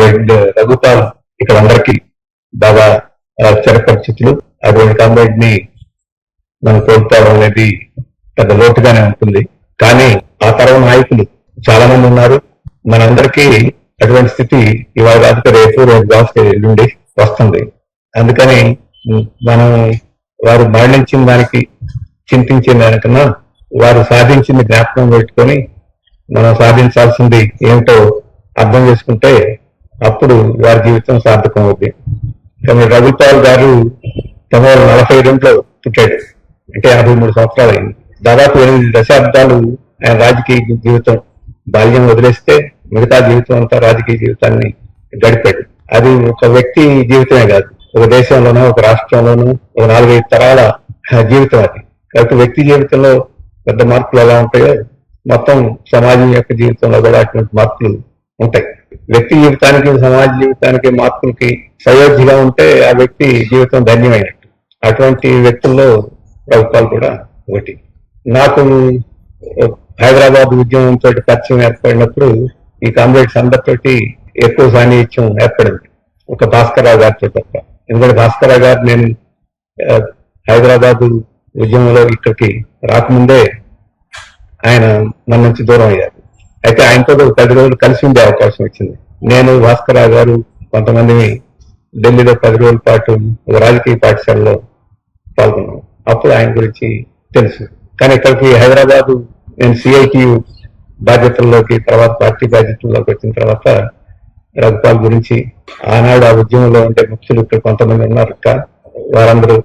Comrade Raghupal ఇక్కడ అందరికీ బాగా చిరపరిచితులు. అటువంటి కామ్రేడ్ ని మనం కోల్పోవడం అనేది పెద్ద లోటుగానే ఉంటుంది. కానీ ఆ తరం నాయకులు చాలా మంది ఉన్నారు. మనందరికీ అటువంటి స్థితి ఇవాళ కాకపోతే రేపు కాస్తే ఎల్లుండి వస్తుంది. అందుకని మనం వారు మరణించిన దానికి చింతించిన దానికన్నా వారు సాధించింది జ్ఞాపకం పెట్టుకొని మనం సాధించాల్సింది ఏమిటో అర్థం చేసుకుంటే అప్పుడు వారి జీవితం సార్థకం అవుతుంది. కానీ రఘుపాల్ గారు 1942లో పుట్టాడు, అంటే 53 సంవత్సరాలు అయింది. దాదాపు 8 దశాబ్దాలు ఆయన రాజకీయ జీవితం, బాల్యం వదిలేస్తే మిగతా జీవితం అంతా రాజకీయ జీవితాన్ని గడిపాడు. అది ఒక వ్యక్తి జీవితమే కాదు, ఒక దేశంలోనూ ఒక రాష్ట్రంలోనూ ఒక 4-5 తరాల జీవితం అది. కాబట్టి వ్యక్తి జీవితంలో పెద్ద మార్పులు ఎలా ఉంటాయో మొత్తం సమాజం యొక్క జీవితంలో కూడా అటువంటి మార్పులు ఉంటాయి. వ్యక్తి జీవితానికి సమాజ జీవితానికి మార్పులకి సయోధ్యగా ఉంటే ఆ వ్యక్తి జీవితం ధన్యమైనట్టు. అటువంటి వ్యక్తుల్లో రఘుపాల్ కూడా ఒకటి. నాకు హైదరాబాద్ ఉద్యమంతో పరిచయం ఏర్పడినప్పుడు ఈ కామ్రేడ్స్ అందరితోటి ఎక్కువ సాన్నిహిత్యం ఏర్పడింది, ఒక భాస్కరరావు గారితో తప్ప. ఎందుకంటే భాస్కరరావు గారు నేను హైదరాబాద్ ఉద్యమంలో ఇక్కడికి రాకముందే ఆయన మన నుంచి దూరం అయ్యారు. అయితే ఆయనతో 10 రోజులు కలిసి ఉండే అవకాశం వచ్చింది. నేను భాస్కరరావు గారు కొంతమందిని ఢిల్లీలో 10 రోజుల పాటు ఒక రాజకీయ పాఠశాలలో పాల్గొన్నాం. అప్పుడు ఆయన గురించి తెలుసు. కానీ ఇక్కడికి హైదరాబాద్ నేను సిఐటియు బాధ్యతల్లోకి, తర్వాత పార్టీ బాధ్యతల్లోకి వచ్చిన తర్వాత రఘుపాల్ గురించి, ఆనాడు ఆ ఉద్యమంలో ఉండే ముఖ్యులు ఇక్కడ కొంతమంది ఉన్నారు, వారందరూ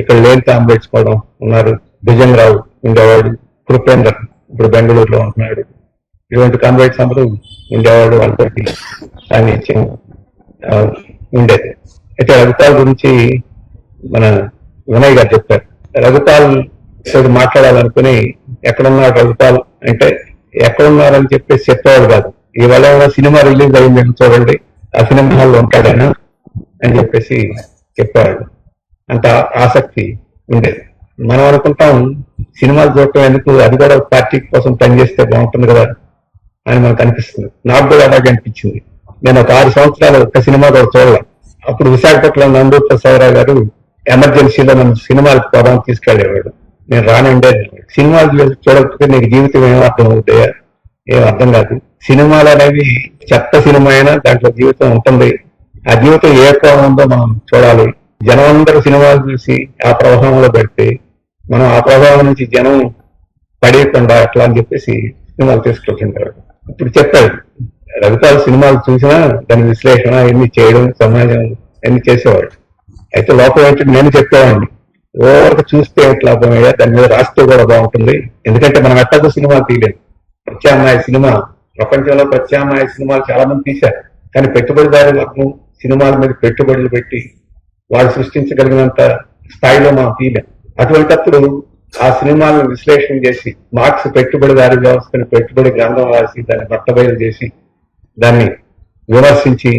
ఇక్కడ లేని కామ్రేడ్స్ కూడా ఉన్నారు. భుజంగరావు ఉండేవాడు, కృపేందర్ ఇప్పుడు బెంగళూరులో ఉంటున్నాడు. ఇటువంటి కామ్రేడ్స్ అందరూ ఉండేవాడు, వాళ్ళకి సాన్నిధ్యం ఉండేది. అయితే రఘుపాల్ గురించి మన వినయ్ గారు చెప్పారు. రఘుపాల్ తోటి మాట్లాడాలనుకుని ఎక్కడున్నాడు రఘుపాల్ అంటే ఎక్కడున్నారని చెప్పేసి చెప్పేవాడు కాదు. ఇవాళ సినిమా రిలీజ్ అయిందని చూడండి, ఆ సినిమా హాల్లో ఉంటాడైనా అని చెప్పేసి చెప్పేవాడు. అంత ఆసక్తి ఉండేది. మనం అనుకుంటాం సినిమాలు చూడటం ఎందుకు, అది కూడా పార్టీ కోసం పనిచేస్తే బాగుంటుంది కదా అని మనకు అనిపిస్తుంది. నాకు కూడా అలాగే అనిపించింది. నేను ఒక 6 సంవత్సరాలు ఒక్క సినిమా కూడా చూడలే. అప్పుడు విశాఖపట్నం నందూర్ ప్రసాదరావు గారు ఎమర్జెన్సీలో నన్ను సినిమాలకు పోదాం తీసుకెళ్లేవాడు. నేను రానండే. సినిమాలు చూడకపోతే నీకు జీవితం ఏం అర్థం అవుతాయా, ఏం అర్థం కాదు. సినిమాలు అనేవి చెత్త సినిమా అయినా దాంట్లో జీవితం ఉంటుంది. ఆ జీవితం ఏ కోణంలో మనం చూడాలి. జనం అందరూ సినిమాలు చూసి ఆ ప్రవాహంలో పెడితే మనం ఆ ప్రభావం నుంచి జనం పడేయకుండా అట్లా అని చెప్పేసి సినిమాలు తీసుకొచ్చింటారు. ఇప్పుడు చెప్పాడు రఘుపాల్ సినిమాలు చూసినా దాని విశ్లేషణ ఎన్ని చేయడం, సమాజం ఎన్ని చేసేవాడు. అయితే లోపల ఏంటంటే నేను చెప్పేవాడిని, ఓవరకు చూస్తే ఎట్లా లాభమయ్యా, దాని మీద రాస్తే కూడా బాగుంటుంది. ఎందుకంటే మనం ఎట్లాగో సినిమాలు తీయలేదు. ప్రత్యామ్నాయ సినిమా, ప్రపంచంలో ప్రత్యామ్నాయ సినిమాలు చాలా మంది తీశారు. కానీ పెట్టుబడిదారుల వర్గం సినిమాల మీద పెట్టుబడులు పెట్టి వాళ్ళు సృష్టించగలిగినంత స్థాయిలో మనం తీయలేం. అటువంటిప్పుడు ఆ సినిమాలను విశ్లేషణ చేసి మార్క్స్ పెట్టుబడిదారి వ్యవస్థను పెట్టుబడి గ్రంథం రాసి దాన్ని బట్టబయలు చేసి దాన్ని విమర్శించి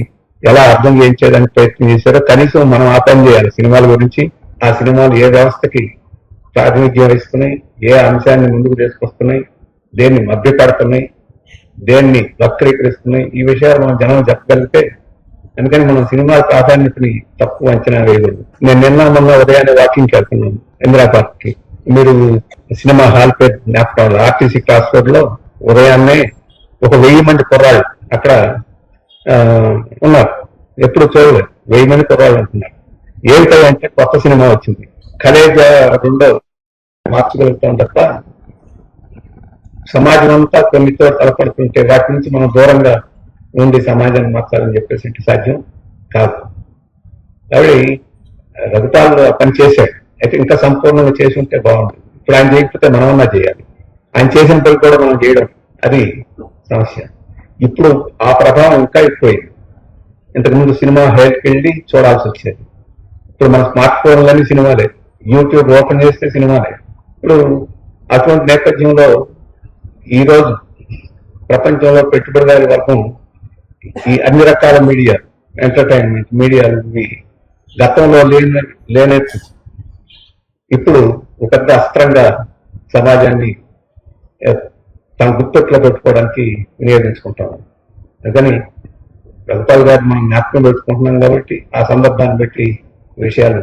ఎలా అర్థం చేయించేదానికి ప్రయత్నం చేశారో కనీసం మనం ఆ పని చేయాలి. సినిమాల గురించి, ఆ సినిమాలు ఏ వ్యవస్థకి ప్రాతినిధ్యం వహిస్తున్నాయి, ఏ అంశాన్ని ముందుకు తీసుకొస్తున్నాయి, దేన్ని మభ్యపడుతున్నాయి, దేన్ని వక్రీకరిస్తున్నాయి, ఈ విషయాలు మనం జనం చెప్పగలిగితే. అందుకని మనం సినిమా ప్రాధాన్యతని తక్కువ అంచనా వేయకూడదు. నేను మొన్న ఉదయాన్నే వాకింగ్కి వెళ్తున్నాను ఇందిరా పార్క్ కి. మీరు సినిమా హాల్ పేరు జ్ఞాపకం, ఆర్టీసీ క్రాస్ రోడ్ లో ఉదయాన్నే ఒక 1000 మంది కుర్రాళ్ళు అక్కడ ఉన్నారు. ఎప్పుడు చూడలేదు, 1000 మంది కుర్రాళ్ళు ఉంటున్నారు. ఏమిటంటే కొత్త సినిమా వచ్చింది, కలేజా 2 మార్చగలుగుతాం తప్ప సమాజం అంతా కొన్నితో తలపడుతుంటే వాటి నుంచి మనం దూరంగా ఉండి సమాజాన్ని మార్చాలని చెప్పేసి సాధ్యం కాదు. కాబట్టి రఘుపాల్ పని చేశాడు. అయితే ఇంకా సంపూర్ణంగా చేసి ఉంటే బాగుంటుంది. ఇప్పుడు ఆయన చేయకపోతే మనమన్నా చేయాలి. ఆయన చేసిన పని కూడా మనం చేయడం అది సమస్య. ఇప్పుడు ఆ ప్రభావం ఇంకా ఎక్కువైంది. ఇంతకుముందు సినిమా హెల్త్కి వెళ్ళి చూడాల్సి వచ్చేది. ఇప్పుడు మన స్మార్ట్ ఫోన్లన్నీ సినిమాలే, యూట్యూబ్ ఓపెన్ చేస్తే సినిమాలే. ఇప్పుడు అటువంటి నేపథ్యంలో ఈరోజు ప్రపంచంలో పెట్టుబడిదారి వర్గం ఈ అన్ని రకాల మీడియా, ఎంటర్టైన్మెంట్ మీడియాలు గతంలో లేనే ఇప్పుడు ఒక పెద్ద అస్త్రంగా సమాజాన్ని తన గుర్తుట్లో పెట్టుకోవడానికి వినియోగించుకుంటాం. అందుకని రఘుపాల్ గారు మనం జ్ఞాపకం పెట్టుకుంటున్నాం కాబట్టి ఆ సందర్భాన్ని బట్టి విషయాలు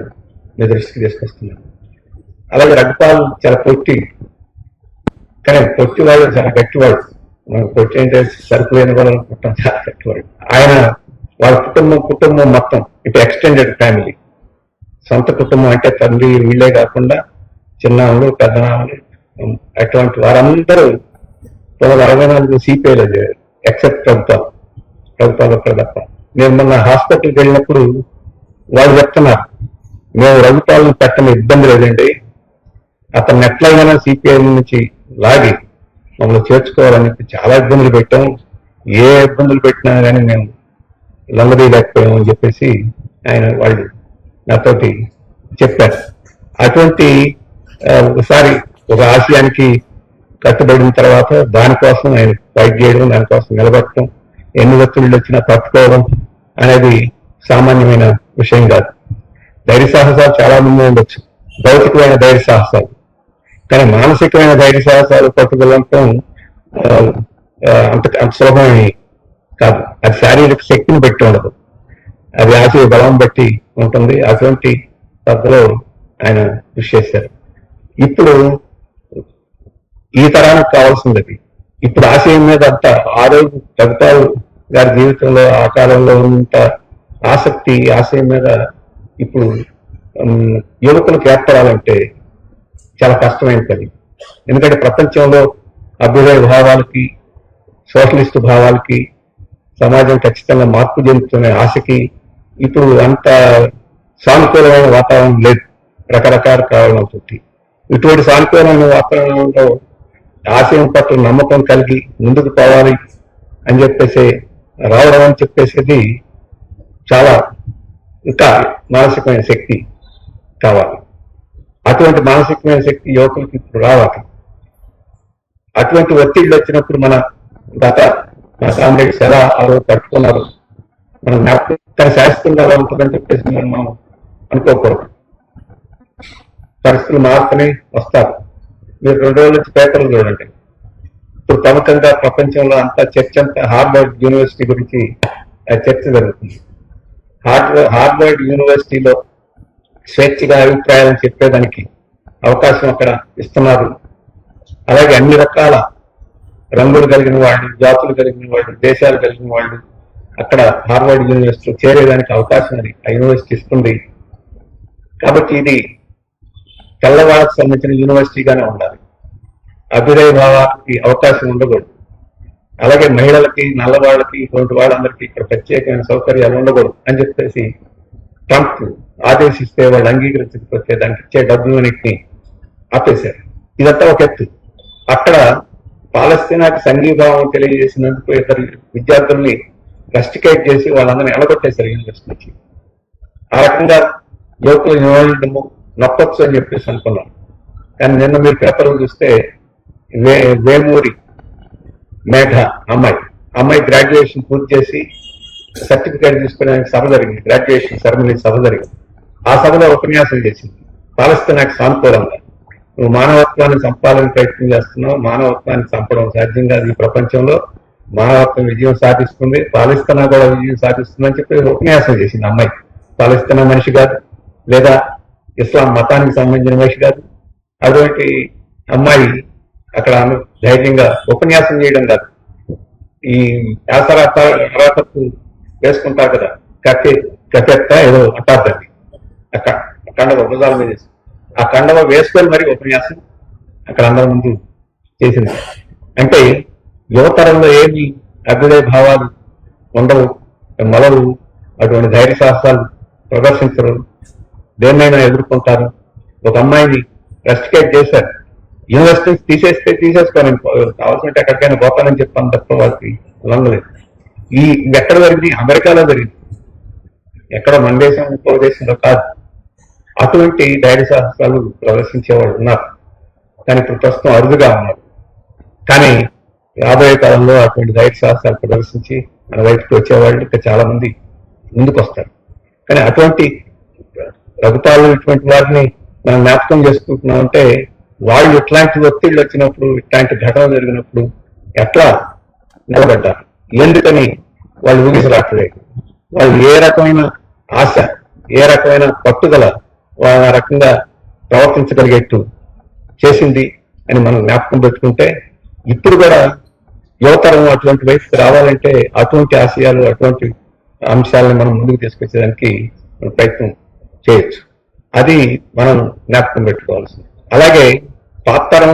మీ దృష్టికి తీసుకొస్తున్నాను. అలాగే రఘుపాల్ చాలా పొట్టి, కానీ పొట్టివాడు చాలా గట్టివాడు. మనం పొట్టి అంటే సరుకు లేని వాళ్ళు అనుకుంటాం, చాలా గట్టివాడు ఆయన. వాళ్ళ కుటుంబం మొత్తం ఇటు ఎక్స్టెండెడ్ ఫ్యామిలీ, సొంత కుటుంబం అంటే తండ్రి వీళ్ళే కాకుండా చిన్నాములు పెద్దనాములు అటువంటి వారందరూ 64 సిపిఐలో ఎక్సెప్ట్ ప్రభుత్వాలు ఒక్కడ తప్ప. నేను మొన్న హాస్పిటల్కి వెళ్ళినప్పుడు వాళ్ళు చెప్తున్నారు, మేము రఘుపాలను పెట్టని ఇబ్బంది లేదండి, అతను ఎట్లయినా సిపిఐ నుంచి లాగి మమ్మల్ని చేర్చుకోవాలని చాలా ఇబ్బందులు పెట్టాం, ఏ ఇబ్బందులు పెట్టినా కానీ మేము లొంగదీయలేకపోయామని చెప్పేసి వాళ్ళు నాతోటి చెప్పారు. అటువంటి ఒకసారి ఒక ఆశయానికి కట్టుబడిన తర్వాత దానికోసం ఆయన ఫైట్ చేయడం, దానికోసం నిలబడటం, ఎన్ని ఒత్తిళ్ళు వచ్చినా తట్టుకోవడం అనేది సామాన్యమైన విషయం కాదు. ధైర్య సాహసాలు చాలా మంది ఉండొచ్చు, భౌతికమైన ధైర్య సాహసాలు, కానీ మానసికమైన ధైర్య సాహసాలు పట్టుదలంతం అంత సులభమని కాదు. అది శారీరక శక్తిని బట్టి ఉండదు, అది ఆశయ బలం బట్టి ఉంటుంది. అటువంటి పద్ధతిలో ఆయన కృషి చేశారు. ఇప్పుడు ఈ తరానికి కావాల్సింది అది. ఇప్పుడు ఆశయం మీద అంత ఆరోగ్య రఘుపాల్ గారి జీవితంలో ఆ కాలంలో ఉన్నంత ఆసక్తి ఆశయం మీద ఇప్పుడు యువకులకు ఏర్పడాలంటే చాలా కష్టమైన పని. ఎందుకంటే ప్రపంచంలో అభ్యుదయ భావాలకి, సోషలిస్టు భావాలకి, సమాజం ఖచ్చితంగా మార్పు చెందుతున్న ఆశకి ఇప్పుడు అంత సానుకూలమైన వాతావరణం లేదు, రకరకాల కారణాలతో. ఇటువంటి సానుకూలమైన వాతావరణంలో ఆశయం పట్ల నమ్మకం కలిగి ముందుకు పోవాలి అని చెప్పేసి రావడం అని చెప్పేసి చాలా ఇంకా మానసికమైన శక్తి కావాలి. అటువంటి మానసికమైన శక్తి యువకులకి ఇప్పుడు రావాలి. అటువంటి ఒత్తిళ్ళు వచ్చినప్పుడు మన కామ్రేడ్స్ ఎలా ఆరో పట్టుకున్నారు, మనం జ్ఞాపకం శాస్త్రంగా ఎలా ఉంటుందని చెప్పేసి మనం అనుకోకూడదు. పరిస్థితులు మారుతూనే వస్తారు. మీరు 2 రోజుల నుంచి పేపర్లు చూడండి. ఇప్పుడు ప్రముఖంగా ప్రపంచంలో అంతా చర్చ అంతా హార్వర్డ్ యూనివర్సిటీ గురించి చర్చ జరుగుతుంది. హార్వర్డ్ యూనివర్సిటీలో స్వేచ్ఛగా అభిప్రాయాలను చెప్పేదానికి అవకాశం అక్కడ ఇస్తున్నారు. అలాగే అన్ని రకాల రంగులు కలిగిన వాళ్ళు, జాతులు కలిగిన వాళ్ళు, దేశాలు కలిగిన వాళ్ళు అక్కడ హార్వర్డ్ యూనివర్సిటీలో చేరేదానికి అవకాశం అది ఆ యూనివర్సిటీ ఇస్తుంది. కాబట్టి ఇది తెల్లవాళ్ళకు సంబంధించిన యూనివర్సిటీగానే ఉండాలి. అభ్యుదయ భావానికి అవకాశం ఉండకూడదు. అలాగే మహిళలకి, నల్లవాళ్ళకి, ఇటువంటి వాళ్ళందరికీ ఇక్కడ ప్రత్యేకమైన సౌకర్యాలు ఉండకూడదు అని చెప్పేసి ట్రంప్ ఆదేశిస్తే వాళ్ళు అంగీకరించకపోతే దానికి ఇచ్చే డబ్బులన్నింటినీ ఆపేశారు. ఇదంతా ఒక ఎత్తు. అక్కడ పాలస్తీనాకి సంఘీభావం తెలియజేసినందుకు ఇద్దరు విద్యార్థుల్ని రస్టికేట్ చేసి వాళ్ళందరినీ ఎలగొట్టేశారు యూనివర్సిటీ నుంచి. ఆ రకంగా యువకులు ఇన్వాల్వ్ నొప్పొచ్చు అని చెప్పేసి అనుకున్నాం. కానీ నిన్న మీరు పేపర్లు చూస్తే వేమూరి మేఘ అమ్మాయి గ్రాడ్యుయేషన్ పూర్తి చేసి సర్టిఫికేట్ తీసుకునే సభ జరిగింది, గ్రాడ్యుయేషన్ సెరమనీ సభ జరిగింది. ఆ సభలో ఉపన్యాసం చేసింది పాలస్తీనాకి సానుకూలంగా. నువ్వు మానవత్వాన్ని చంపాలని ప్రయత్నం చేస్తున్నావు, మానవత్వాన్ని చంపడం సాధ్యం కాదు ఈ ప్రపంచంలో, మానవత్వం విజయం సాధిస్తుంది, పాలస్తీనా కూడా విజయం సాధిస్తుంది అని చెప్పి ఉపన్యాసం చేసింది అమ్మాయి. పాలస్తీనా మనిషి కాదు, లేదా ఇస్లాం మతానికి సంబంధించిన మనిషి కాదు. అటువంటి అమ్మాయి అక్కడ ధైర్యంగా ఉపన్యాసం చేయడం కాదు, ఈ అరాకత్తు వేసుకుంటారు కదా, కట్టెత్త ఏదో అంటారు దాన్ని, కండవ భుజాల మీద ఆ కండవ వేసుకొని మరి ఉపన్యాసం అక్కడ అందరి ముందు చేసింది. అంటే యువతరంలో ఏమి అభ్యుదయ భావాలు ఉండవు, మొదలు అటువంటి ధైర్య సాహసాలు ప్రదర్శించరు, దేన్నైనా ఎదుర్కొంటారు. ఒక అమ్మాయిని రెస్టికేట్ చేశారు, యూనివర్సిటీ తీసేసుకొని కావాల్సింటే ఎక్కడికైనా పోతానని చెప్పాను తప్ప వాళ్ళకి లొంగలేదు. ఇది ఎక్కడ జరిగింది? అమెరికాలో జరిగింది, ఎక్కడ మన దేశం ఇంకో దేశంలో కాదు. అటువంటి ధైర్య సాహసాలు ప్రదర్శించేవాళ్ళు ఉన్నారు, కానీ ఇప్పుడు ప్రస్తుతం అరుదుగా ఉన్నారు. కానీ రాబోయే కాలంలో అటువంటి ధైర్య సాహసాలు ప్రదర్శించి మన వైపుకి వచ్చేవాళ్ళు ఇంకా చాలా మంది ముందుకు వస్తారు. కానీ అటువంటి రఘుపాలు ఇటువంటి వారిని మనం జ్ఞాపకం చేసుకుంటున్నాం అంటే వాళ్ళు ఇట్లాంటి ఒత్తిళ్ళు వచ్చినప్పుడు, ఇట్లాంటి ఘటన జరిగినప్పుడు ఎట్లా నిలబడ్డారు, ఎందుకని వాళ్ళు ఊగిసలాటలేదు. వాళ్ళు ఏ రకమైన ఆశ, ఏ రకమైన పట్టుదల వాళ్ళ ఆ రకంగా ప్రవర్తించగలిగేట్టు చేసింది అని మనం జ్ఞాపకం పెట్టుకుంటే, ఇప్పుడు కూడా యువతరం అటువంటి వైపుకి రావాలంటే అటువంటి ఆశయాలు, అటువంటి అంశాలను మనం ముందుకు తీసుకొచ్చేదానికి మనం ప్రయత్నం చేయొచ్చు. అది మనం జ్ఞాపకం పెట్టుకోవాల్సింది. అలాగే పాతరం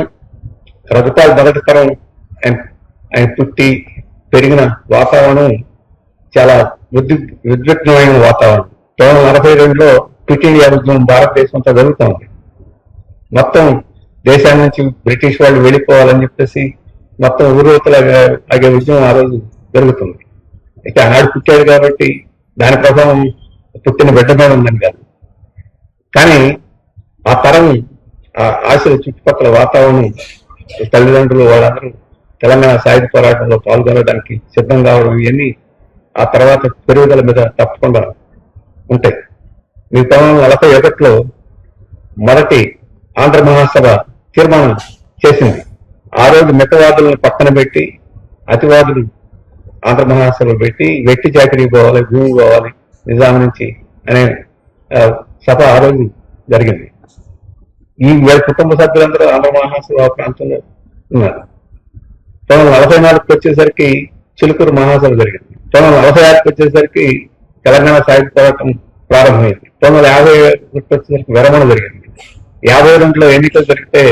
రఘుపాల్ మొదటి తరం ఆయన పుట్టి పెరిగిన వాతావరణం చాలా ఉద్విగ్నమైన వాతావరణం. 1942లో క్విట్ ఇండియా ఉద్యమం భారతదేశం అంతా జరుగుతోంది. మొత్తం దేశాన్ని నుంచి బ్రిటిష్ వాళ్ళు వెళ్ళిపోవాలని చెప్పేసి మొత్తం ఊరవతలాగే ఉద్యమం ఆ రోజు జరుగుతుంది. ఇక ఆనాడు పుట్టాడు కాబట్టి దాని ప్రభావం పుట్టిన బిడ్డ మీద ఉందని కాదు. కానీ ఆ తరం, ఆ ఆశల చుట్టుపక్కల వాతావరణం, తల్లిదండ్రులు వాళ్ళందరూ తెలంగాణ సాయుధ పోరాటంలో పాల్గొనడానికి సిద్ధం కావడం, ఇవన్నీ ఆ తర్వాత పెరుగుదల మీద తప్పకుండా ఉంటాయి. 1941లో మొదటి ఆంధ్ర మహాసభ తీర్మానం చేసింది. ఆ రోజు మితవాదులను పక్కన పెట్టి అతివాదులు ఆంధ్ర మహాసభ పెట్టి వెట్టి చాకరీ పోవాలి, భూమి పోవాలి నిజాం నుంచి అనే సభ ఆ రోజు జరిగింది. ఈ కుటుంబ సభ్యులందరూ ఆంధ్ర మహాసభ ప్రాంతంలో ఉన్నారు. 1944కి వచ్చేసరికి చిలుకూరు మహాసభ జరిగింది. 1946కి వచ్చేసరికి తెలంగాణ సాయుధ పోరాటం ప్రారంభమైంది. 1950 వచ్చేసరికి విరమణ జరిగింది. 52లో ఎన్నికలు జరిగితే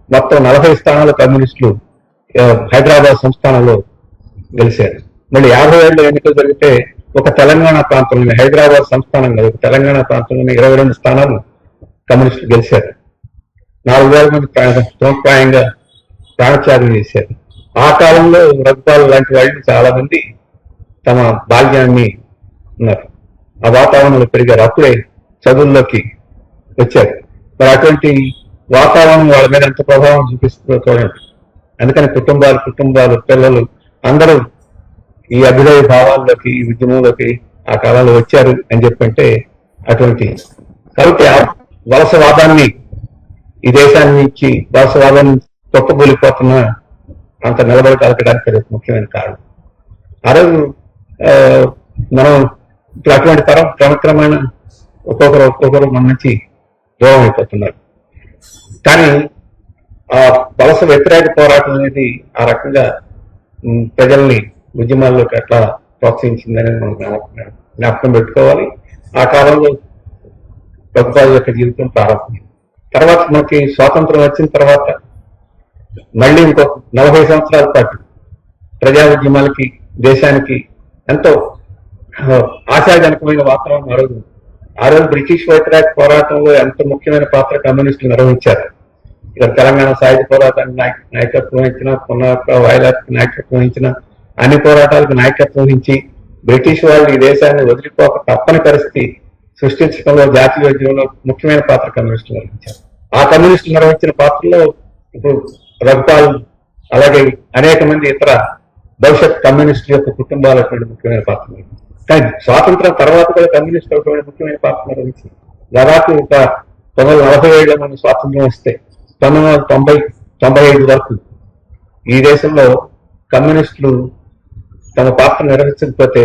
మొత్తం 40 స్థానాలు కమ్యూనిస్టులు హైదరాబాద్ సంస్థానంలో గెలిచారు. మళ్ళీ 57లో ఎన్నికలు జరిగితే ఒక తెలంగాణ ప్రాంతంలోని, హైదరాబాద్ సంస్థానం కాదు, తెలంగాణ ప్రాంతంలోని 22 స్థానాలు కమ్యూనిస్టులు గెలిచారు. 4,000 మంది తృణప్రాయంగా ప్రాణత్యాగం చేశారు. ఆ కాలంలో రఘుపాల్ లాంటి వాళ్ళు చాలా మంది తమ బాల్యాన్ని ఉన్నారు, ఆ వాతావరణంలో పెరిగారు, అప్పుడే చదువుల్లోకి వచ్చారు. మరి అటువంటి వాతావరణం వాళ్ళ మీద ఎంత ప్రభావం చూపిస్తుందో చూడండి. అందుకని కుటుంబాలు పిల్లలు అందరూ ఈ అభ్యుదయ భావాల్లోకి, ఈ ఉద్యమంలోకి ఆ కాలంలో వచ్చారు అని చెప్పంటే అటువంటి. కాబట్టి ఆ వలసవాదాన్ని, ఈ దేశాన్ని నుంచి వలసవాదాన్ని తొక్కబోలిపోతున్న అంత నిలబడగలగడానికి అది ముఖ్యమైన కారణం. ఆ రోజు మనం ఇప్పుడు అటువంటి తరం క్రమక్రమేణ ఒక్కొక్కరు మన నుంచి దూరం అయిపోతున్నారు. కానీ ఆ వలస వ్యతిరేక పోరాటం అనేది ఆ రకంగా ప్రజల్ని ఉద్యమాల్లోకి ఎట్లా ప్రోత్సహించిందనేది మనం జ్ఞాపకం పెట్టుకోవాలి. ఆ కాలంలో రఘుపాల్ యొక్క జీవితం ప్రారంభమైంది. తర్వాత మనకి స్వాతంత్రం వచ్చిన తర్వాత మళ్ళీ ఇంకొక 40 సంవత్సరాల పాటు ప్రజా ఉద్యమాలకి, దేశానికి ఎంతో ఆశాజనకమైన వాతావరణం ఆ రోజు బ్రిటిష్ వ్యతిరేక పోరాటంలో ఎంత ముఖ్యమైన పాత్ర కమ్యూనిస్టులు నిర్వహించారు. ఇక్కడ తెలంగాణ సాయుధ పోరాటానికి నాయకత్వం వహించిన, పునః వాయిదాకి నాయకత్వం వహించిన, అన్ని పోరాటాలకు నాయకత్వం వహించి బ్రిటిష్ వాళ్ళు ఈ దేశాన్ని వదిలిపోక తప్పని పరిస్థితి సృష్టించడంలో, జాతీయోద్యమంలో ముఖ్యమైన పాత్ర కమ్యూనిస్టులు నిర్వహించారు. ఆ కమ్యూనిస్టులు నిర్వహించిన పాత్రలో ఇప్పుడు రఘుపాల్, అలాగే అనేక మంది ఇతర భవిష్యత్ కమ్యూనిస్టుల యొక్క కుటుంబాలు ముఖ్యమైన పాత్ర. కానీ స్వాతంత్రం తర్వాత కూడా కమ్యూనిస్టులు ముఖ్యమైన పాత్ర నిర్వహించి దాదాపు ఒక 1947లో మనం స్వాతంత్రం వస్తే 1995 వరకు ఈ దేశంలో కమ్యూనిస్టులు తమ పాత్ర నిర్వహించకపోతే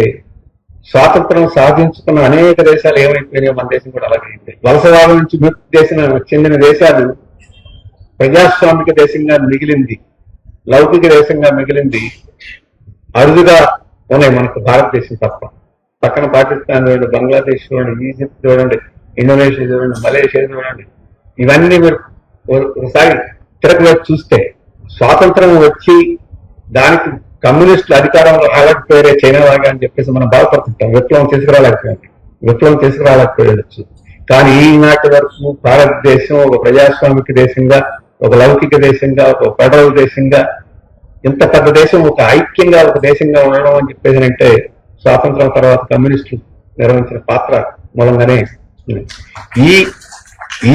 స్వాతంత్రం సాధించుకున్న అనేక దేశాలు ఏమైపోయినాయో మన దేశం కూడా అలాగే అయిపోయింది. వలసవాదం నుంచి చెందిన దేశాలు ప్రజాస్వామిక దేశంగా మిగిలింది, లౌకిక దేశంగా మిగిలింది అరుదుగా ఉన్నాయి మనకు భారతదేశం తప్ప. పక్కన పాకిస్తాన్ చూడండి, బంగ్లాదేశ్ చూడండి, ఈజిప్ట్ చూడండి, ఇండోనేషియా చూడండి, మలేషియా చూడండి. ఇవన్నీ మీరు ఒకసారి తిరగవేసి చూస్తే స్వాతంత్రం వచ్చి దానికి కమ్యూనిస్టులు అధికారంలో రాలేకపోయారే చైనా లాగా అని చెప్పేసి మనం బాధపడుతుంటాం. విప్లవం తీసుకురాలేకపోయచ్చు. కానీ ఈనాటి వరకు భారతదేశం ఒక ప్రజాస్వామిక దేశంగా, ఒక లౌకిక దేశంగా, ఒక ఫెడరల్ దేశంగా, ఇంత పెద్ద దేశం ఒక ఐక్యంగా ఒక దేశంగా ఉండడం అని చెప్పేసి అంటే స్వాతంత్రం తర్వాత కమ్యూనిస్టులు నిర్వహించిన పాత్ర మూలంగానే.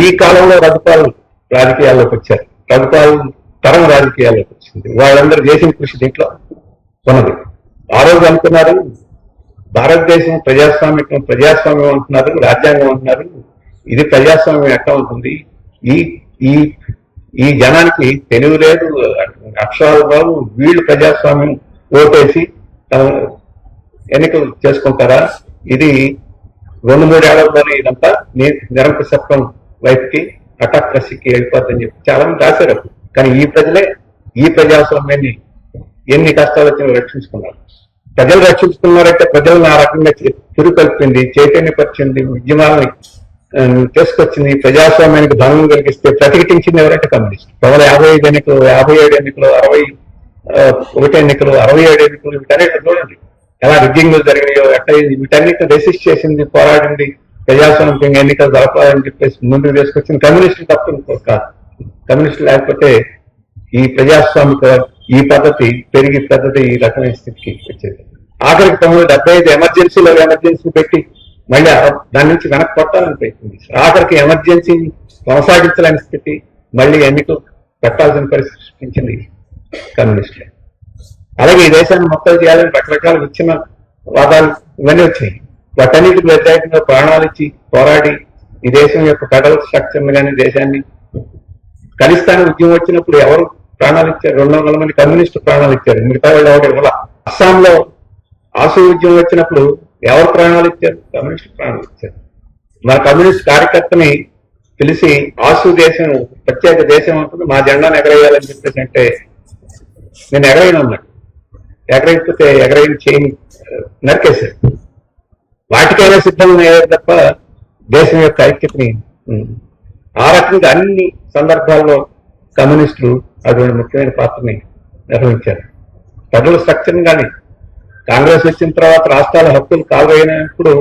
ఈ కాలంలో రఘుపాల్ రాజకీయాల్లోకి వచ్చారు. రఘుపాల్ తరం రాజకీయాల్లోకి వచ్చింది. వాళ్ళందరూ చేసిన కృషి దీంట్లో ఉన్నది. ఆ రోజు అనుకున్నారు భారతదేశం ప్రజాస్వామ్యం అంటున్నారు, రాజ్యాంగం అంటున్నారు. ఇది ప్రజాస్వామ్యం ఎట్లా ఉంటుంది? ఈ జనానికి తెలివి లేదు, అక్షరాలు బాబు, వీళ్ళు ప్రజాస్వామ్యం ఓటేసి ఎన్నికలు చేసుకుంటారా? ఇది 2-3 ఏళ్లలోనే ఇదంతా నిరంకుశత్వం వైపుకి అటాక్రసీకి వెళ్ళిపోతుందని చెప్పి చాలా మంది రాశారు. కానీ ఈ ప్రజలే ఈ ప్రజాస్వామ్యాన్ని ఎన్ని కష్టాలు వచ్చినా రక్షించుకున్నారు. ప్రజలు రక్షించుకున్నారంటే ప్రజలను ఆ రకంగా చురుకొల్పింది, చైతన్యపరిచింది, ఉద్యమాలని తీసుకొచ్చింది, ప్రజాస్వామ్యానికి భంగం కలిగిస్తే ప్రతిఘటించింది ఎవరంటే కమ్యూనిస్ట్. 55 ఎన్నికలు, 57 ఎన్నికలు, 61 ఎన్నికలు, 67 ఎన్నికలు, వీటన్నిటి చూడండి ఎలా రిగ్గింగ్లు జరిగినాయో, ఎట్లా వీటన్నిటిని రెసిస్ట్ చేసింది, పోరాడింది, ప్రజాస్వామ్యం ఎన్నికలు జరపాలని చెప్పేసి ముందుకు తీసుకొచ్చింది కమ్యూనిస్టులు తప్ప కాదు. కమ్యూనిస్టులు లేకపోతే ఈ ప్రజాస్వామిక ఈ పద్ధతి పెరిగి పద్ధతి ఈ రకమైన స్థితికి వచ్చేది. ఆఖరికి 1975 ఎమర్జెన్సీ పెట్టి మళ్ళీ దాని నుంచి వెనక్కి కొట్టాలని ప్రయత్నం చేశారు. ఆఖరికి ఎమర్జెన్సీ కొనసాగించలేని స్థితి, మళ్ళీ ఎన్నికలు పెట్టాల్సిన పరిస్థితి సృష్టించింది కమ్యూనిస్టులే. అలాగే ఈ దేశాన్ని మొత్తం చేయాలని రకరకాల ఇచ్చిన వాదాలు ఇవన్నీ వచ్చాయి. వాటన్నిటికి వ్యతిరేకంగా ప్రాణాలు ఇచ్చి పోరాడి ఈ దేశం యొక్క ఫెడరల్ స్ట్రక్చర్ని కానీ దేశాన్ని ఖలిస్తానీ ఉద్యమం వచ్చినప్పుడు ఎవరు ప్రాణాలు ఇచ్చారు? 200 మంది కమ్యూనిస్టు ప్రాణాలు ఇచ్చారు. మిగతా వాళ్ళు ఎవరు ఇవ్వాల. అస్సాంలో ఆసు ఉద్యమం వచ్చినప్పుడు ఎవరు ప్రాణాలు ఇచ్చారు? కమ్యూనిస్టు ప్రాణాలు ఇచ్చారు. మన కమ్యూనిస్ట్ కార్యకర్తని పిలిచి ఆసు దేశం ప్రత్యేక దేశం ఉంటుంది, మా జెండాను ఎగరేయాలని చెప్పేసి అంటే నేను ఎగరేయనున్నాడు. ఎగరైపోతే ఎగరైన చేయని నరికేశారు. వాటికైనా సిద్ధంగా అయ్యారు తప్ప దేశం యొక్క ఐక్యతని ఆ రకంగా అన్ని సందర్భాల్లో కమ్యూనిస్టులు అటువంటి ముఖ్యమైన పాత్రని నిర్వహించారు. ఫెడరల్ స్ట్రక్చర్ కానీ కాంగ్రెస్ వచ్చిన తర్వాత రాష్ట్రాల హక్కులు కాలైనప్పుడు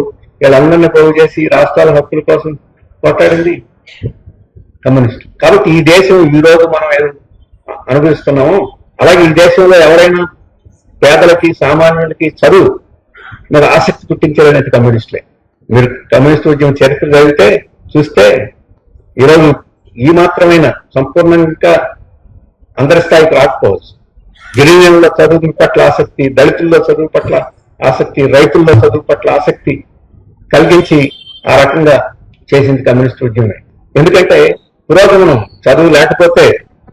వీళ్ళందరినీ పోగు చేసి రాష్ట్రాల హక్కుల కోసం పోట్లాడింది కమ్యూనిస్టు. కాబట్టి ఈ దేశం ఈ రోజు మనం అనుభవిస్తున్నాము. అలాగే ఈ దేశంలో ఎవరైనా పేదలకి సామాన్యులకి చదువు మీద ఆసక్తి పుట్టించారనేది కమ్యూనిస్టులే. మీరు కమ్యూనిస్టు ఉద్యమం చరిత్ర చదివితే చూస్తే ఈరోజు ఈ మాత్రమైన సంపూర్ణంగా అందరి స్థాయికి రాకపోవచ్చు. గిరిజనుల చదువు పట్ల ఆసక్తి, దళితుల్లో చదువు పట్ల ఆసక్తి, రైతుల్లో చదువు పట్ల ఆసక్తి కలిగించి ఆ రకంగా చేసింది కమ్యూనిస్ట్ ఉద్యమమే. ఎందుకంటే పురోగమనం చదువు లేకపోతే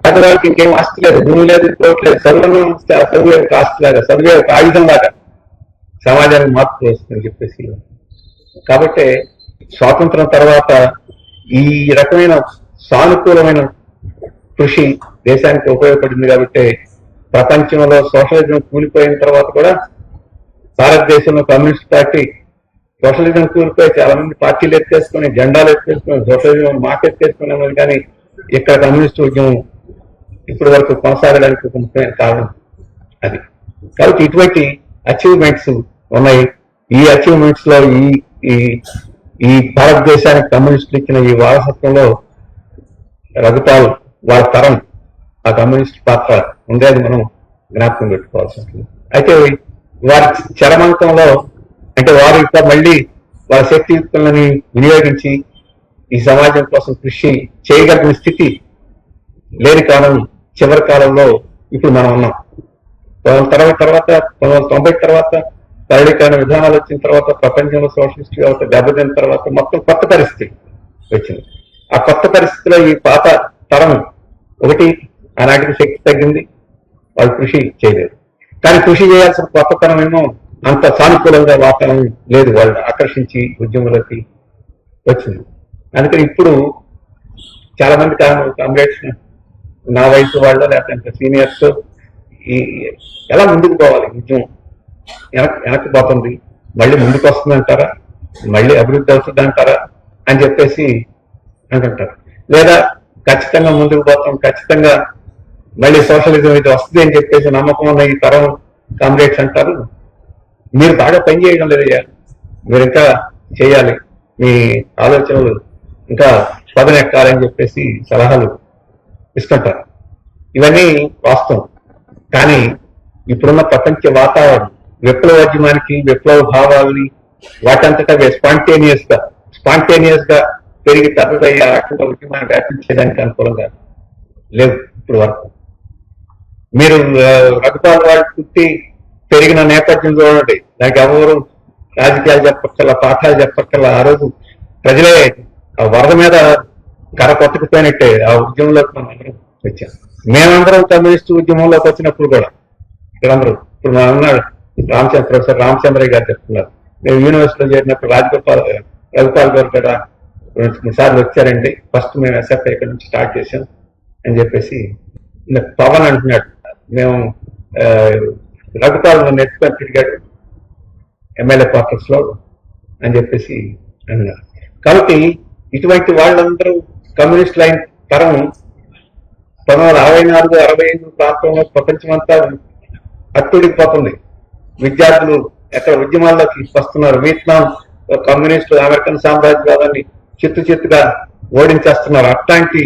పేదవాళ్ళకి ఇంకేం ఆస్తి లేదు, భూమి లేదు, ఇంకోట్లేదు. చదువే ఒక ఆస్తి లాగా, చదువే ఒక ఆయుధం లాగా సమాజానికి మార్పు వస్తుందని చెప్పేసి. కాబట్టి స్వాతంత్రం తర్వాత ఈ రకమైన సానుకూలమైన కృషి దేశానికి ఉపయోగపడింది. కాబట్టి ప్రపంచంలో సోషలిజం కూలిపోయిన తర్వాత కూడా భారతదేశంలో కమ్యూనిస్ట్ పార్టీ సోషలిజం కూలిపోయి చాలా మంది పార్టీలు ఎత్తేసుకుని జెండాలు ఎత్తేసుకుని సోషలిజం ఎత్తేసుకున్నామని, కానీ ఇక్కడ కమ్యూనిస్ట్ ఉద్యమం ఇప్పటి వరకు కొనసాగడానికి ఒక ముఖ్యమైన కారణం అది. కాబట్టి ఇటువంటి అచీవ్మెంట్స్ ఉన్నాయి. ఈ అచీవ్మెంట్స్ లో ఈ భారతదేశానికి కమ్యూనిస్టులు ఇచ్చిన ఈ వారసత్వంలో రఘుపాల్ వాళ్ళ తరం ఆ కమ్యూనిస్ట్ పాత్ర ఉండేది మనం జ్ఞాపకం పెట్టుకోవాల్సి ఉంటుంది. అయితే వారి చరమాంకంలో అంటే వారు ఇంకా మళ్ళీ వాళ్ళ శక్తియుక్తులని వినియోగించి ఈ సమాజం కోసం కృషి చేయగలిగిన స్థితి లేని కాలం చివరి కాలంలో ఇప్పుడు మనం ఉన్నాం. 1990 తర్వాత సరళీకరణ విధానాలు వచ్చిన తర్వాత ప్రపంచంలో సోషలిస్ట్ వ్యవస్థ దెబ్బతిన్న తర్వాత మొత్తం కొత్త పరిస్థితి వచ్చింది. ఆ కొత్త పరిస్థితిలో ఈ పాత తరం ఒకటి ఆనాటికి శక్తి తగ్గింది, వాళ్ళు కృషి చేయలేదు. కానీ కృషి చేయాల్సిన కొత్త తరం ఏమో అంత సానుకూలంగా వాతావరణం లేదు, వాళ్ళు ఆకర్షించి ఉద్యమంలోకి వచ్చింది. అందుకని ఇప్పుడు చాలా మంది కామ్రేడ్స్ నా వయసు వాళ్ళు లేకపోతే సీనియర్స్ ఎలా ముందుకు పోవాలి, ఉద్యమం వెనక్కి పోతుంది, మళ్ళీ ముందుకు వస్తుంది అంటారా, మళ్ళీ అభివృద్ధి అవుతుంది అంటారా అని చెప్పేసి అంటుంటారు. లేదా ఖచ్చితంగా ముందుకు పోతాం, ఖచ్చితంగా మళ్ళీ సోషలిజం ఇది వస్తుంది అని చెప్పేసి నమ్మకం ఉన్న ఈ తరం కామ్రేడ్స్ అంటారు. మీరు బాగా పనిచేయడం లేదయ్యా, మీరు ఇంకా చేయాలి, మీ ఆలోచనలు ఇంకా పదనెక్కాలని చెప్పేసి సలహాలు ఇస్తుంటారు. ఇవన్నీ వాస్తవం. కానీ ఇప్పుడున్న ప్రపంచ వాతావరణం విప్లవోద్యమానికి విప్లవ భావాలని వాటంతటా స్పాంటేనియస్ గా పెరిగి పెద్దదయ్యి ఆ రకంగా ఉద్యమాన్ని వ్యాపించేదానికి అనుకూలంగా లేవు ఇప్పుడు వరకు. మీరు రఘుపాల్ వాళ్ళు పుట్టి పెరిగిన నేపథ్యం చూడండి, దానికి ఎవరు రాజకీయాలు చెప్పక్కల, పాఠాలు చెప్పక్కల. ఆ రోజు ప్రజలే ఆ వరద మీద కర కొట్టుకుపోయినట్టే ఆ ఉద్యమంలోకి మనం అందరం వచ్చాం. మేమందరం కమ్యూనిస్ట్ ఉద్యమంలోకి వచ్చినప్పుడు కూడా ఇక్కడందరూ ఇప్పుడు మనం ప్రొఫెసర్ రామచంద్రయ్య గారు చెప్తున్నారు. మేము యూనివర్సిటీలో చేరినప్పుడు రఘుపాల్ గారు కూడా 2-3 సార్లు వచ్చారండి. ఫస్ట్ మేము ఎస్ఎఫ్ఐ ఇక్కడ నుంచి స్టార్ట్ చేసాం అని చెప్పేసి పవన్ అంటున్నాడు. మేము రఘుపాల్ నెట్టుకొని తిరిగాడు ఎమ్మెల్యే క్వార్టర్స్ లో అని చెప్పేసి అన్నారు. కాబట్టి ఇటువంటి వాళ్ళందరూ కమ్యూనిస్ట్ లైన్ తరం 1964-65 ప్రాంతంలో ప్రపంచమంతా అట్టుడికిపోతుంది. విద్యార్థులు ఎక్కడ ఉద్యమాల్లోకి వస్తున్నారు. వియత్నాం కమ్యూనిస్టు అమెరికన్ సామ్రాజ్యవాదాన్ని చిత్తుగా ఓడించేస్తున్నారు. అట్లాంటి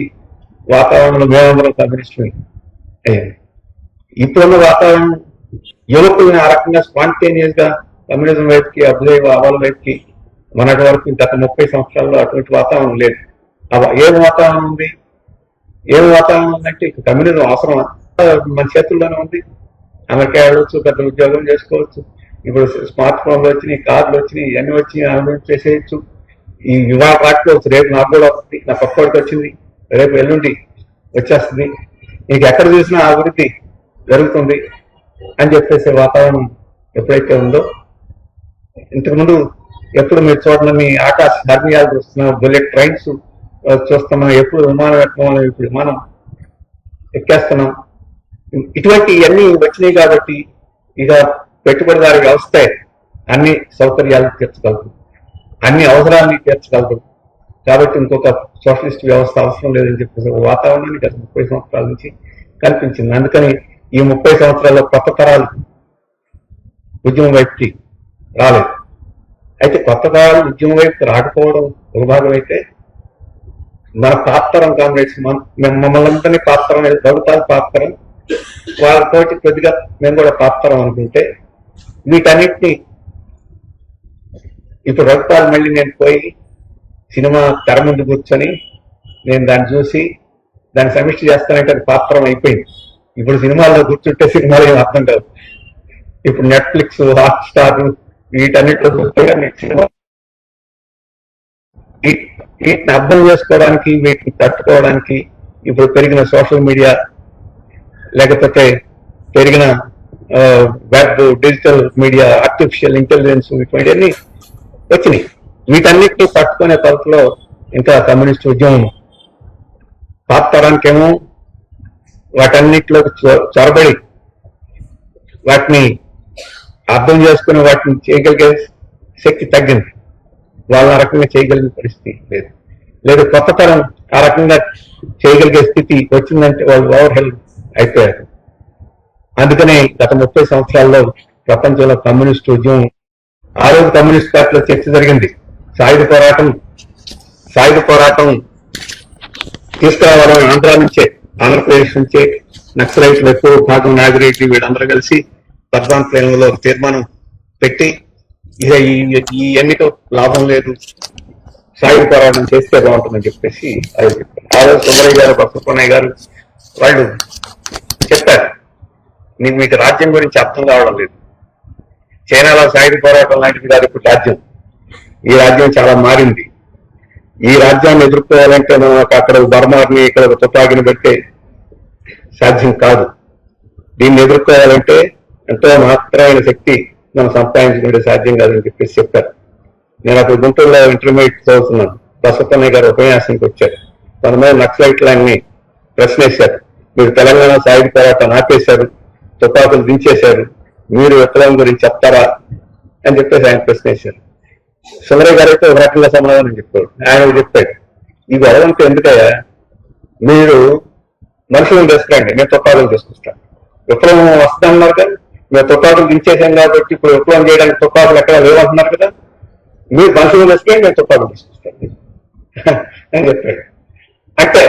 వాతావరణంలో మేమందరం కమ్యూనిస్టులు అయ్యారు. ఇప్పుడున్న వాతావరణం యువకుల్ని ఆ రకంగా స్పాంటేనియస్ గా కమ్యూనిజం వైపుకి, అభ్యుదయ భావాల వైపుకి మొన్నటి వరకు గత 30 సంవత్సరాల్లో అటువంటి వాతావరణం లేదు. ఏం వాతావరణం ఉంది? అంటే ఇక కమ్యూనిజం అవసరమా? మన చేతుల్లోనే ఉంది. అమెరికా వెళ్ళవచ్చు, పెద్ద ఉద్యోగం చేసుకోవచ్చు. ఇప్పుడు స్మార్ట్ ఫోన్లు వచ్చినాయి, కార్లు వచ్చినాయి, ఇవన్నీ వచ్చి అనుభవం చేసేయచ్చు. ఈ ఇవాళ రాకపోవచ్చు, రేపు నాకు కూడా వస్తుంది, నా పక్కవాడికి వచ్చింది, రేపు ఎల్లుండి వచ్చేస్తుంది. నీకు ఎక్కడ చూసినా అభివృద్ధి జరుగుతుంది అని చెప్పేసే వాతావరణం ఎప్పుడైతే ఉందో, ఇంతకుముందు ఎప్పుడు మీరు చూడండి ఆకాశ హర్మియాలు చూస్తున్నాం, బుల్లెట్ ట్రైన్స్ చూస్తున్నాం, ఎప్పుడు విమానం ఎక్కడం, ఇప్పుడు విమానం ఎక్కేస్తున్నాం. ఇటువంటి ఇవన్నీ వచ్చినాయి కాబట్టి ఇక పెట్టుబడిదారి వ్యవస్థే అన్ని సౌకర్యాలు తీర్చగలదు, అన్ని అవసరాన్ని తీర్చగలదు. కాబట్టి ఇంకొక సోషలిస్ట్ వ్యవస్థ అవసరం లేదని చెప్పేసి వాతావరణాన్ని గత 30 సంవత్సరాల నుంచి కల్పించింది. అందుకని ఈ 30 సంవత్సరాల్లో కొత్త తరాలు ఉద్యమం వైపుకి రాలేదు. అయితే కొత్త తరాలు ఉద్యమం వైపుకి రాకపోవడం ఒక భాగం అయితే, మన పాత్రం కాంగ్రెస్ మమ్మల్ని అందరినీ పాత్రం, రఘుపాల్ పాత్రం, వాళ్ళతోటి కొద్దిగా మేము కూడా పాత్రం అనుకుంటే, వీటన్నిటినీ ఇప్పుడు రఘుపాల్ మళ్ళీ నేను పోయి సినిమా తెర ముందు కూర్చొని నేను దాన్ని చూసి దాన్ని సమీక్ష చేస్తానంటే అది పాత్రం అయిపోయింది. ఇప్పుడు సినిమాల్లో కూర్చుంటే సినిమాలు ఏం అర్థం కాదు. ఇప్పుడు నెట్ఫ్లిక్స్, హాట్ స్టార్ వీటన్నిటిలో చూస్తే సినిమా వీటిని అర్థం చేసుకోవడానికి, వీటిని తట్టుకోవడానికి ఇప్పుడు పెరిగిన సోషల్ మీడియా, లేకపోతే పెరిగిన web, digital media, artificial intelligence ఇటువంటివన్నీ వచ్చినాయి. వీటన్నిటిని పట్టుకునే పద్ధతిలో ఇంకా కమ్యూనిస్ట్ ఉద్యమం పాతరానికేమో వాటన్నిటిలోకి చొరబడి వాటిని అర్థం చేసుకుని వాటిని చేయగలిగే శక్తి తగ్గింది. వాళ్ళ రకంగా చేయగలిగిన పరిస్థితి లేదు. కొత్త తరం ఆ రకంగా చేయగలిగే స్థితి వచ్చిందంటే వాళ్ళు ఓవర్ హెల్ప్ అయిపోయారు. అందుకనే గత 30 సంవత్సరాల్లో ప్రపంచంలో కమ్యూనిస్ట్ ఉద్యమం, ఆ రోజు కమ్యూనిస్ట్ పార్టీలో చర్చ జరిగింది. సాయుధ పోరాటం తీసుకురావాలని ఆంధ్రప్రదేశ్ నుంచే నక్సలైట్లు ఎక్కువ భాగం, నాగిరెడ్డి వీళ్ళందరూ కలిసి పద్మాన్ ప్లేన్లో తీర్మానం పెట్టి ఇక ఈ ఎన్నిక లాభం లేదు, సాయుధ పోరాటం చేస్తే బాగుంటుందని చెప్పేసి అది చెప్పారు. ఆ రోజు సుబ్బయ్య గారు, బసవన్నయ్య గారు వాళ్ళు చెప్పారు, మీకు రాజ్యం గురించి అర్థం కావడం లేదు. చైనాలో సాయుధ పోరాటం లాంటిది కాదు ఇప్పుడు రాజ్యం. ఈ రాజ్యం చాలా మారింది. ఈ రాజ్యాన్ని ఎదుర్కోవాలంటే మనం అక్కడ బర్మార్ని, ఇక్కడ తుపాకిని పెడితే సాధ్యం కాదు. దీన్ని ఎదుర్కోవాలంటే ఎంతో మహత్తరమైన శక్తి మనం సంపాదించుకుంటే సాధ్యం కాదని చెప్పేసి చెప్పారు. నేను అప్పుడు గుంటూరులో ఇంటర్మీడియట్ చదువుతున్నాను. బసవన్నయ్య గారు ఉపన్యాసానికి వచ్చారు. కొంతమంది నక్సలైట్లన్నీ ప్రశ్నేశారు, మీరు తెలంగాణ సాయుధ పోరాటం ఆపేశారు, తుపాకులు దించేశారు, మీరు విప్లవం గురించి చెప్తారా అని చెప్పేసి ఆయన ప్రశ్నేశారు. సుందరయ్య గారు అయితే ఒక రకంగా సమాధానం చెప్పారు. ఆయన చెప్పాడు, ఈ గొడవంతా ఎందుకయ్యా, మీరు మనుషులను తీసుకురండి, మేము తుపాకులు తీసుకొస్తాం. విప్లవం వస్తుందన్నారు కదా, మేము తుపాకులు దించేసాం కాబట్టి ఇప్పుడు విప్లవం చేయడానికి తుపాకులు ఎక్కడ లేవంటున్నారు కదా, మీరు మనుషులను తీసుకురండి, మేము తుపాకులు తీసుకొస్తాం అని చెప్పాడు. అంటే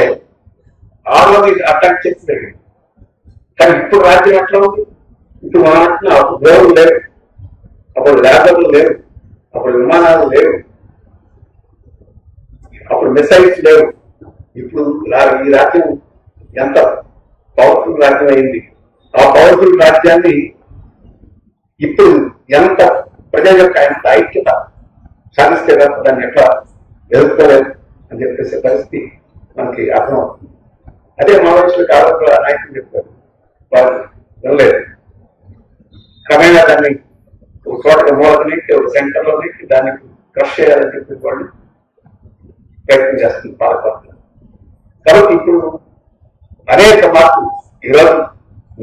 ఆ రోజు అట్లాంటి చెప్పాడు. కానీ ఇప్పుడు రాజ్యం ఎట్లా ఉంది? ఇప్పుడు మనం అంటున్నా, అప్పుడు డ్రోన్లు లేవు, అప్పుడు లేబర్లు లేవు, అప్పుడు విమానాలు లేవు, అప్పుడు మిసైల్స్ లేవు. ఇప్పుడు ఈ రాజ్యం ఎంత పవర్ఫుల్ రాజ్యం అయింది. ఆ పవర్ఫుల్ రాజ్యాన్ని ఇప్పుడు ఎంత ప్రజల యొక్క ఎంత ఐక్యత సాధిస్తే దాన్ని ఎట్లా ఎదుర్కోలేదు అని చెప్పేసే పరిస్థితి మనకి అర్థమవుతుంది. అదే మావోయిస్టులు కావాల్సిన నాయకులు చెప్పారు, వాళ్ళు వెళ్ళలేదు. క్రమేణా దాన్ని చోట మూలకి ఒక సెంటర్లోని దాన్ని క్రష్ చేయాలని చెప్పి వాళ్ళు ప్రయత్నం చేస్తుంది పాలకవర్గం. కాబట్టి ఇప్పుడు అనేక మార్పులు, ఈరోజు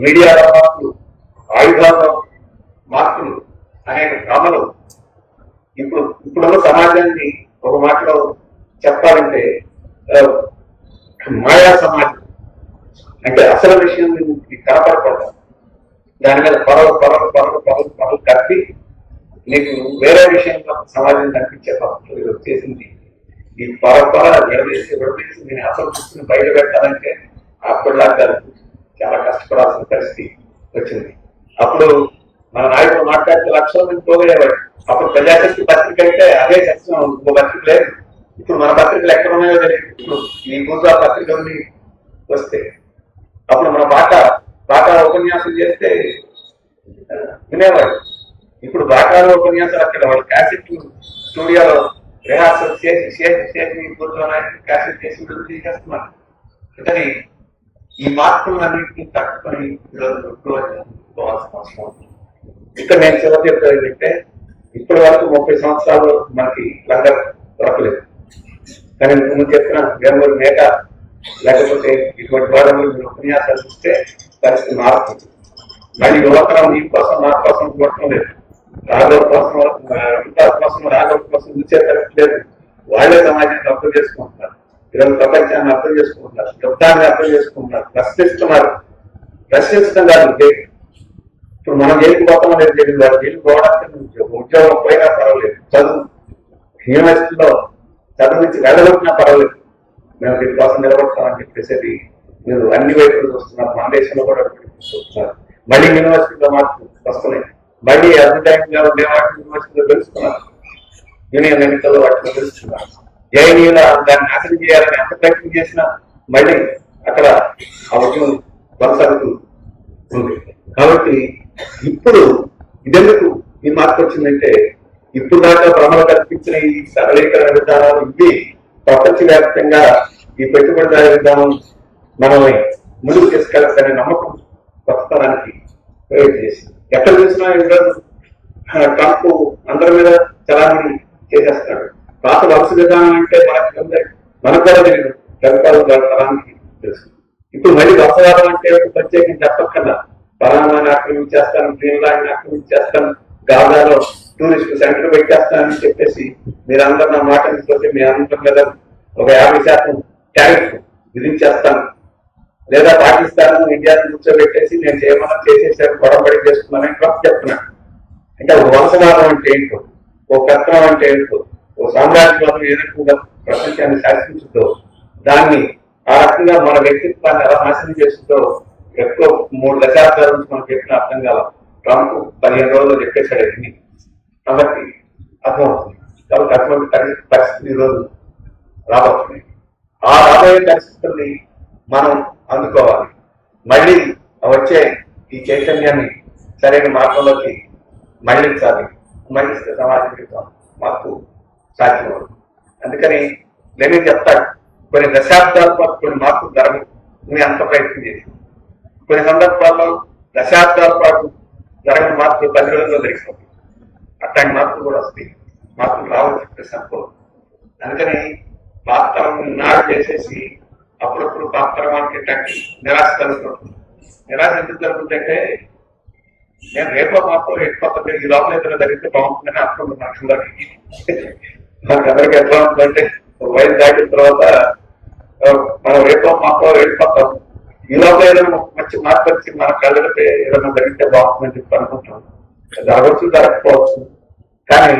మీడియాలో మార్పులు, ఆయుధాల్లో మార్పులు, అనేక భ్రమలు. ఇప్పుడున్న సమాజాన్ని ఒక మాటలో చెప్పాలంటే మాయా సమాజం. అంటే అసలు విషయం కనపడకూడదు, దాని మీద పొరలు కప్పి నీకు వేరే విషయంలో సమాజం కనిపించే పద్ధతులు వచ్చేసింది. ఈ పొర విడదీసి నేను అసలు చూసుకుని బయట పెట్టాలంటే అప్పటిలాగా చాలా కష్టపడాల్సిన పరిస్థితి వచ్చింది. అప్పుడు మన నాయకులు మాట్లాడితే లక్షల మంది పోగలేవాడు. అప్పుడు ప్రజాశక్తి పత్రిక అయితే అదే సత్యం, ఇంకో పత్రిక లేదు. ఇప్పుడు మన పత్రికలు ఎక్కడ ఉన్నాయో తెలియదు. ఇప్పుడు ఈ గుంజా పత్రికల్ని వస్తే అప్పుడు మన బాటా ఉపన్యాసం చేస్తే వినేవాడు. ఇప్పుడు బాటాలో ఉపన్యాసాలు అక్కడ వాళ్ళు క్యాసెట్ స్టూడియోలో రిహార్సల్ చేసి కూర్చోడానికి క్యాసెట్ చేసి చేస్తున్నారు. ఇతని ఈ మార్పులన్నింటినీ తట్టుకొని పోవాల్సిన అవసరం ఉంది. ఇక్కడ నేను చివరి చెప్తాను ఏంటంటే, ఇప్పటి వరకు 30 సంవత్సరాలు మనకి లంగర్ దొరకలేదు. కానీ నువ్వు చెప్పిన వేరు మేక లేకపోతే ఇటువంటి వారంలో మీరు ఉపన్యాసాలు చూస్తే పరిస్థితి మారుతుంది. మళ్ళీ యువతరం నీ కోసం నా కోసం చూడటం లేదు, రాఘవ కోసం రాఘవ కోసం చూసే పరిస్థితి లేదు. వాళ్ళే సమాజాన్ని అర్థం చేసుకుంటున్నారు, ఈరోజు ప్రపంచాన్ని అర్థం చేసుకుంటున్నారు, యుద్ధాన్ని అర్థం చేసుకుంటున్నారు, ప్రశ్నిస్తున్నారు. ప్రశ్నించడం కాదు, ఇప్పుడు మనం జైలుకి పోతాం అనేది తెలియదు. వాళ్ళు జైలు పోవడానికి ఉద్యోగం పోయినా పర్వాలేదు, చదువు యూనివర్సిటీలో చదువు నుంచి వెళ్ళగొట్టినా పర్వాలేదు, మేము దీనికోసం నిలబడతామని చెప్పేసి మీరు అన్ని వైపులు చూస్తున్నారు. మన దేశంలో కూడా చూస్తున్నారు. మళ్ళీ యూనివర్సిటీలో మార్పు వస్తున్నాయి. మళ్ళీ అద్భుతంగా ఉండే వాటిని యూనివర్సిటీలో తెలుసుకున్నారు, యూనియన్ ఎన్నికల్లో వాటిని తెలుసుకున్నారు. జైనీయుల దాన్ని నాశనం చేయాలని ఎంత ప్రయత్నం చేసినా మళ్ళీ అక్కడ ఆ ఉద్యమం కొనసాగుతూ ఉంది. కాబట్టి ఇప్పుడు ఇదెందుకు ఈ మార్పు వచ్చిందంటే, ఇప్పుడు దాకా భ్రమలు కల్పించిన ఈ సరళీకరణ విధానాలు ఇవి ప్రపంచవ్యాప్తంగా ఈ పెట్టుబడిదారి విధానం మనల్ని ముందుకు తీసుకెళ్తారనే నమ్మకం కొత్తతనానికి ప్రయోజనం చేసింది. ఎక్కడ చూసినా ఈరోజు ట్రంప్ అందరి మీద చలామణి చేసేస్తాడు. పాత వలస విధానం అంటే మనకు కూడా తెలియదు, ప్రభుత్వాలు తరానికి తెలుసు. ఇప్పుడు మళ్ళీ వలసవాదం అంటే ప్రత్యేకంగా చెప్పక్కర్లా, పలానాన్ని ఆక్రమించేస్తాను, గ్రీన్లాండ్ ఆక్రమించేస్తాను, గాజాలో టూరిస్ట్ సెంటర్ పెట్టేస్తానని చెప్పేసి మీరు అందరు నా మాట తీసుకొస్తే మీ అందరి మీద ఒక 50% ట్యారిఫ్ విధించేస్తాను, లేదా పాకిస్తాన్ ఇండియాని కూర్చోబెట్టేసి నేను చేయమన్నా చేసేసాను, గొడవపడి చేసుకున్నానని ట్రంప్ చెప్తున్నాను. అంటే ఒక వలసవాదం అంటే ఏంటో, ఓ కర్తనం అంటే ఏంటో, ఓ సామ్రాజ్యవాదం ఏ రకంగా ప్రపంచాన్ని శాసించుతో, దాన్ని ఆ రకంగా మన వ్యక్తిత్వాన్ని ఎలా నాశనం చేస్తుందో ఎక్కువ 3 దశాబ్దాల నుంచి మనకు చెప్పిన అర్థం కాల. ట్రంప్ 15 రోజుల్లో చెప్పేశాడు అన్ని. కాబట్టి అర్థమవుతుంది. కాబట్టి అటువంటి పరిస్థితి ఈరోజు రాబోతుంది. ఆ రాబోయే పరిస్థితుల్ని మనం అందుకోవాలి. మళ్ళీ వచ్చే ఈ చైతన్యాన్ని సరైన మార్గంలోకి మళ్ళించాలి. మళ్ళిస్తే సమాజం మార్పు సాధ్యమవుతుంది. అందుకని నేను చెప్తాను, కొన్ని దశాబ్దాల పాటు కొన్ని మార్పులు జరగదు, నేను అంత ప్రయత్నం చేసి కొన్ని సందర్భాల్లో దశాబ్దాల పాటు జరగని మార్పులు 10 రోజుల్లో జరిగిపోతుంది. అట్లాంటి మార్పులు కూడా వస్తాయి. మార్పులు రావాలని చెప్పేసి అనుకోవాలి. అందుకని పాత్రం నాడు చేసేసి అప్పుడప్పుడు పాత్రమానికి నిరాశ కలుగుతుంది. నిరాశ ఎందుకు జరుగుతుందంటే, నేను రేపో మాత్రం ఎక్కువ ఈ లోపల ఇతర జరిగితే బాగుంటుందని అర్థం మనుషులకి. మనకు అందరికీ ఎట్లా ఉంటుందంటే, వయసు దాటిన తర్వాత మనం రేపో మాత్రం వెళ్ళిపోతాం. ఈ లోపల ఏదైనా మంచి మార్పు వచ్చి మన కళ్ళపై ఏదైనా జరిగితే బాగుంటుందని చెప్పి అనుకుంటాం. జరగవచ్చు, జరగకపోవచ్చు, కానీ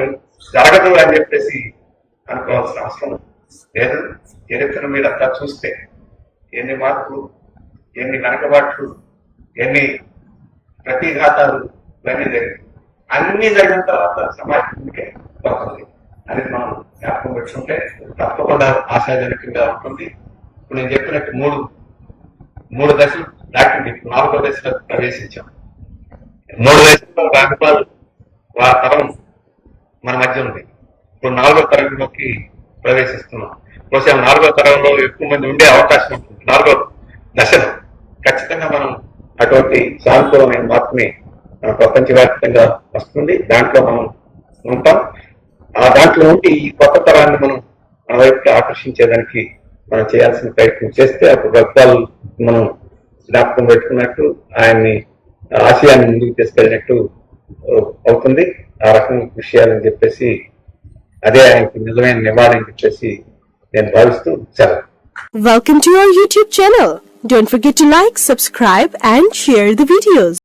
జరగదు అని చెప్పేసి అనుకోవాల్సిన అవసరం లేదు. చరిత్ర మీద అంతా చూస్తే ఎన్ని మార్పులు, ఎన్ని వెనకబాట్లు, ఎన్ని ప్రతిఘాతాలు ఇవన్నీ జరిగాయి. అన్ని జరిగిన తర్వాత సమాజానికి పోతుంది అని మనం జ్ఞాపకం పెట్టుకుంటే తప్పకుండా ఆశాజనకంగా ఉంటుంది. ఇప్పుడు నేను చెప్పినట్టు మూడు దశలు దాటింది. 4వ దశలో ప్రవేశించాం. 3 దశల్లో రాజపాలు తరం మన మధ్య ఉంది. ఇప్పుడు 4వ తరంలోకి ప్రవేశిస్తున్నాం. బహుశా 4వ తరంలో ఎక్కువ మంది ఉండే అవకాశం ఉంటుంది. 4వ దశలో ఖచ్చితంగా మనం అటువంటి సానుకూలమైన మార్పుని ప్రపంచవ్యాప్తంగా వస్తుంది. దాంట్లో మనం ఉంటాం. ఆ దాంట్లో నుండి ఈ కొత్త తరాన్ని మనం మన వైపుకి ఆకర్షించేదానికి మనం చేయాల్సిన ప్రయత్నం చేస్తే అప్పుడు రక్తాలు మనం జ్ఞాపకం పెట్టుకున్నట్టు, ఆయన్ని ఆశయాన్ని ముందుకు తీసుకెళ్ళినట్టు అవుతుంది. ఆ రకం విషయాలని చెప్పేసి అదే ఆయనకి నిజమైన నివాళని చెప్పేసి నేను భావిస్తూ సెలవు. Welcome to our YouTube channel. Don't forget to like, subscribe and share the videos.